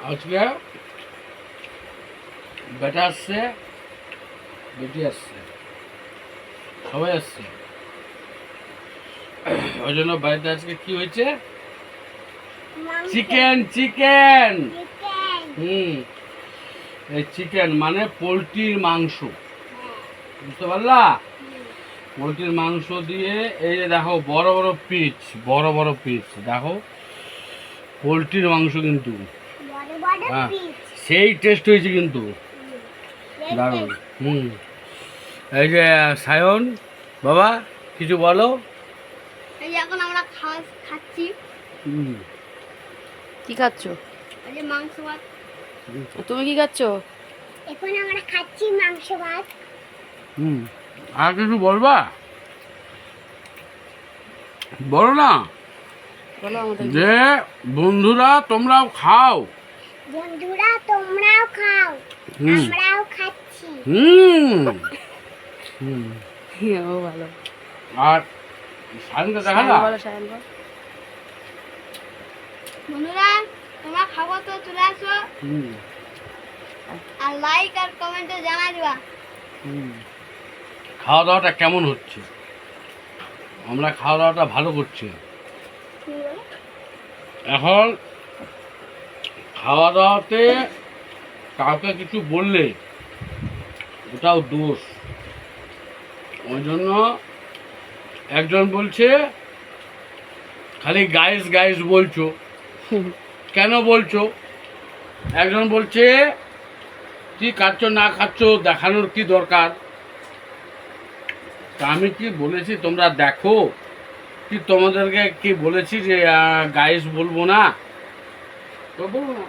আজকে বেটা আসছে, বেটি আসছে, সবাই আসছে। ওই জন্য বাড়িতে আজকে কি হয়েছে? চিকেন। চিকেন এই চিকেন মানে পোলট্রির মাংস, বুঝতে পারলা? পোলট্রির মাংস দিয়ে এই যে দেখো বড় বড় পিস, বড় বড় পিস দেখো, পোলট্রির মাংস কিন্তু হ্যাঁ সেই টেস্ট হয়েছে কিন্তু দারুণ। এই যে সায়ন বাবা কিছু বলো। এই যে এখন আমরা খাচ্ছি। কি খাচ্ছ? এই যে মাংস ভাত। তুমি কি খাচ্ছ? এখন আমরা খাচ্ছি মাংস ভাত। আর কিছু বলবা? বলো না। বলো আমাদের। যে বন্ধুরা তোমরাও খাও, বন্ধুরা তোমরাও খাও, আমরাও খাচ্ছি। ও ভালো। আর সায়নকে দেখা না? বলো সায়ন বল। বন্ধুরা তোমরা খাবো তো চলে আসো, আর লাইক আর কমেন্টে জানাই দিবা খাওয়া দাওয়াটা কেমন হচ্ছে। আমরা খাওয়া দাওয়াটা ভালো করছি। এখন খাওয়া দাওয়াতে কাউকে কিছু বললে ওটাও দোষ। ওই জন্য একজন বলছে খালি গাইস গাইস বলছো, কেন বলছো? একজন বলছে কি খাচ্ছ না খাচ্ছ দেখানোর কি দরকার? তা আমি কি বলেছি তোমরা দেখো? কি তোমাদেরকে কি বলেছি যে গাইস বলবো না? তো বলবো না।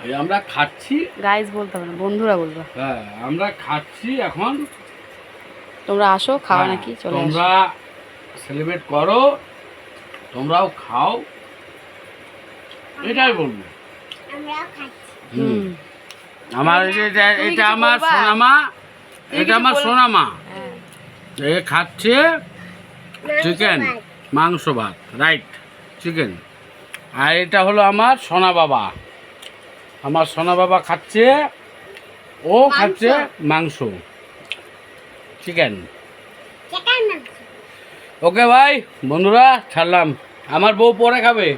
এই আমরা খাচ্ছি। গাইস বলতে হবে না, বন্ধুরা বলবা। হ্যাঁ আমরা খাচ্ছি এখন। তোমরা আসো, খাওয়া নাকি চলে আসো। তোমরা সেলিব্রেট করো, তোমরাও খাও, এটাই বলবো। আমরাও খাচ্ছি। আমার এটা আমার সোনামা, এটা আমার সোনামা। এ খাচ্ছে চিকেন মাংস ভাত, রাইট, চিকেন। আর এটা হলো আমার সোনা বাবা, আমার সোনা বাবা খাচ্ছে, ও খাচ্ছে মাংস, চিকেন। চিকেন মাংস। ওকে ভাই বন্ধুরা ছাড়লাম, আমার বউ পরে খাবে।